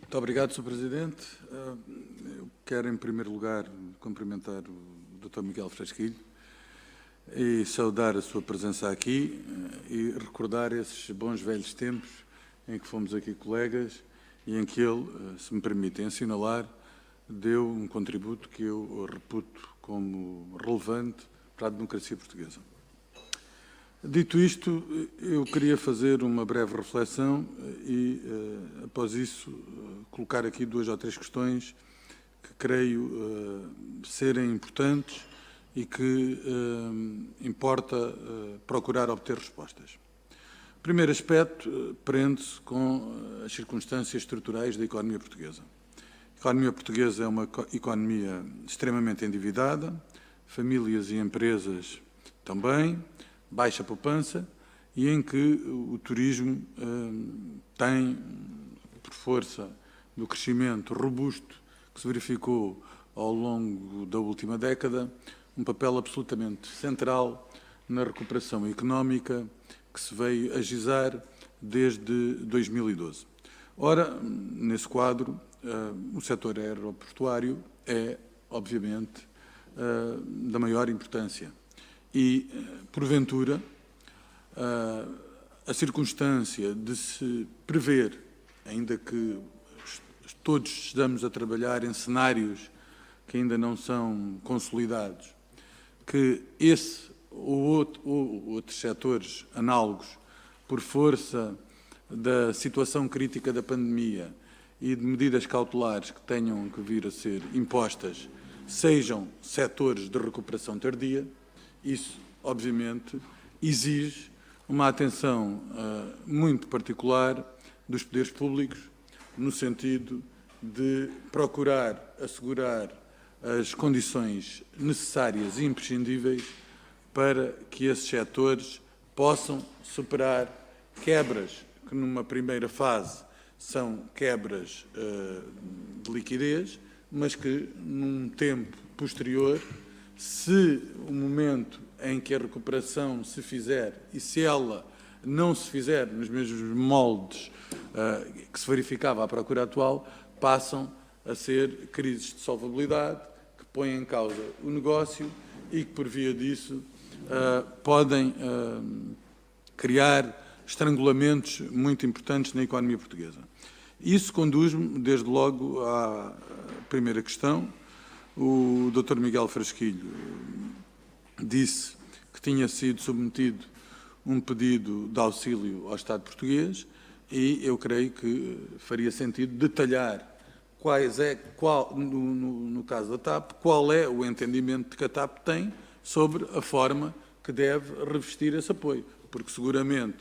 Muito obrigado, Sr. Presidente. Eu quero, em primeiro lugar, cumprimentar o Dr. Miguel Frasquilho e saudar a sua presença aqui e recordar esses bons velhos tempos em que fomos aqui colegas e em que ele, se me permitem assinalar, deu um contributo que eu reputo como relevante para a democracia portuguesa. Dito isto, eu queria fazer uma breve reflexão e, após isso, colocar aqui duas ou três questões que creio serem importantes e que importa procurar obter respostas. O primeiro aspecto prende-se com as circunstâncias estruturais da economia portuguesa. A economia portuguesa é uma economia extremamente endividada, famílias e empresas também, baixa poupança, e em que o turismo tem, por força do crescimento robusto que se verificou ao longo da última década, um papel absolutamente central na recuperação económica que se veio agiçar desde 2012. Ora, nesse quadro, o setor aeroportuário é, obviamente, da maior importância. E, porventura, a circunstância de se prever, ainda que todos estejamos a trabalhar em cenários que ainda não são consolidados, que esse ou outros setores análogos, por força da situação crítica da pandemia e de medidas cautelares que tenham que vir a ser impostas, sejam setores de recuperação tardia, isso, obviamente, exige uma atenção muito particular dos poderes públicos, no sentido de procurar assegurar as condições necessárias e imprescindíveis para que esses setores possam superar quebras que, numa primeira fase, são quebras de liquidez, mas que, num tempo posterior, se o momento em que a recuperação se fizer e se ela não se fizer nos mesmos moldes que se verificava à procura atual, passam a ser crises de solvabilidade que põem em causa o negócio e que, por via disso, podem criar estrangulamentos muito importantes na economia portuguesa. Isso conduz-me, desde logo, à primeira questão. O Dr. Miguel Frasquilho disse que tinha sido submetido um pedido de auxílio ao Estado português e eu creio que faria sentido detalhar no caso da TAP, qual é o entendimento que a TAP tem sobre a forma que deve revestir esse apoio, porque seguramente,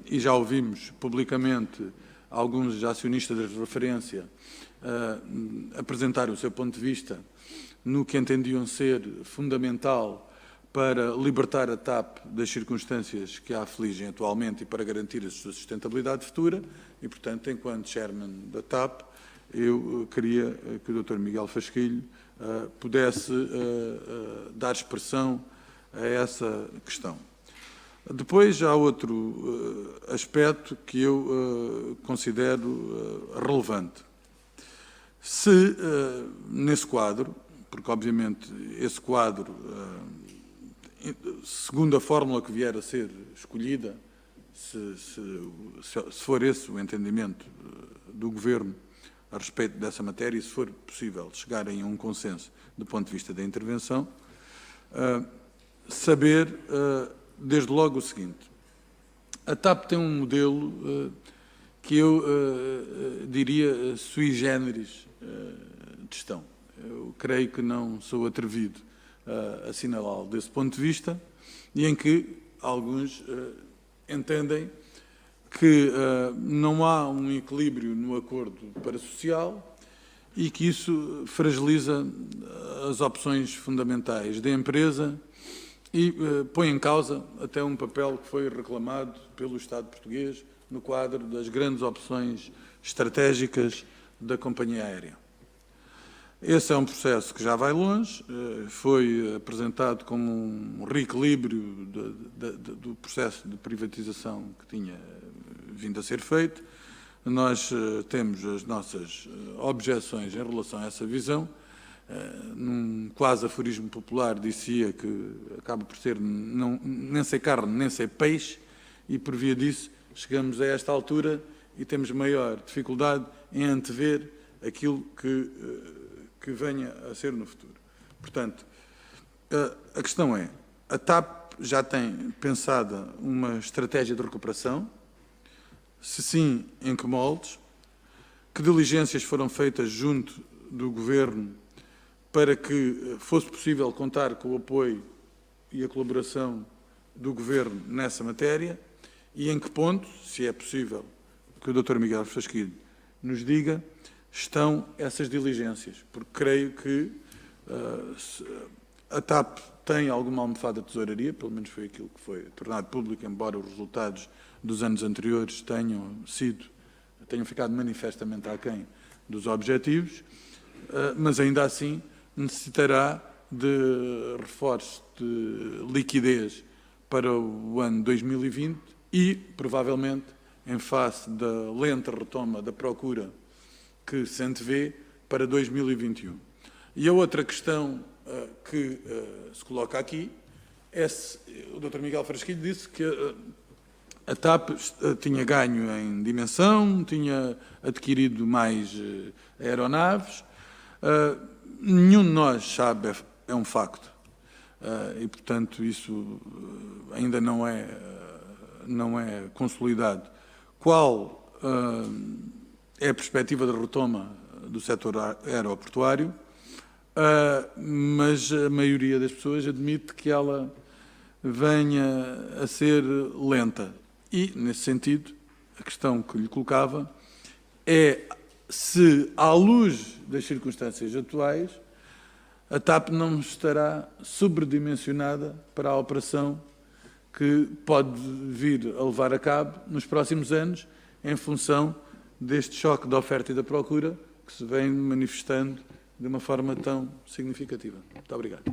e já ouvimos publicamente alguns acionistas de referência apresentar o seu ponto de vista no que entendiam ser fundamental para libertar a TAP das circunstâncias que a afligem atualmente e para garantir a sua sustentabilidade futura e, portanto, enquanto chairman da TAP, eu queria que o Dr. Miguel Frasquilho pudesse dar expressão a essa questão. Depois há outro aspecto que eu considero relevante. Se, nesse quadro, porque obviamente esse quadro, segundo a fórmula que vier a ser escolhida, se for esse o entendimento do Governo a respeito dessa matéria e se for possível chegarem a um consenso do ponto de vista da intervenção, saber, desde logo, o seguinte. A TAP tem um modelo que eu diria sui generis de gestão. Eu creio que não sou atrevido a assinalá-lo desse ponto de vista e em que alguns entendem que não há um equilíbrio no acordo parasocial e que isso fragiliza as opções fundamentais da empresa e põe em causa até um papel que foi reclamado pelo Estado português no quadro das grandes opções estratégicas da companhia aérea. Esse é um processo que já vai longe, foi apresentado como um reequilíbrio do processo de privatização que tinha vindo a ser feito, nós temos as nossas objeções em relação a essa visão. Num quase aforismo popular, dizia que acaba por ser nem ser carne, nem ser peixe, e por via disso chegamos a esta altura e temos maior dificuldade em antever aquilo que venha a ser no futuro. Portanto, a questão é, a TAP já tem pensada uma estratégia de recuperação? Se sim, em que moldes? Que diligências foram feitas junto do Governo para que fosse possível contar com o apoio e a colaboração do Governo nessa matéria? E em que ponto, se é possível que o Dr. Miguel Frasquilho nos diga, estão essas diligências? Porque creio que a TAP tem alguma almofada de tesouraria, pelo menos foi aquilo que foi tornado público, embora os resultados dos anos anteriores tenham ficado manifestamente aquém dos objetivos, mas ainda assim necessitará de reforço de liquidez para o ano 2020 e, provavelmente, em face da lenta retoma da procura que se antevê, para 2021. E a outra questão que se coloca aqui é se o Dr. Miguel Frasquilho disse que a TAP tinha ganho em dimensão, tinha adquirido mais aeronaves. Nenhum de nós sabe, é um facto, e, portanto, isso ainda não é consolidado. Qual é a perspectiva de retoma do setor aeroportuário? Mas a maioria das pessoas admite que ela venha a ser lenta. E, nesse sentido, a questão que lhe colocava é se, à luz das circunstâncias atuais, a TAP não estará sobredimensionada para a operação que pode vir a levar a cabo nos próximos anos, em função deste choque da oferta e da procura que se vem manifestando de uma forma tão significativa. Muito obrigado.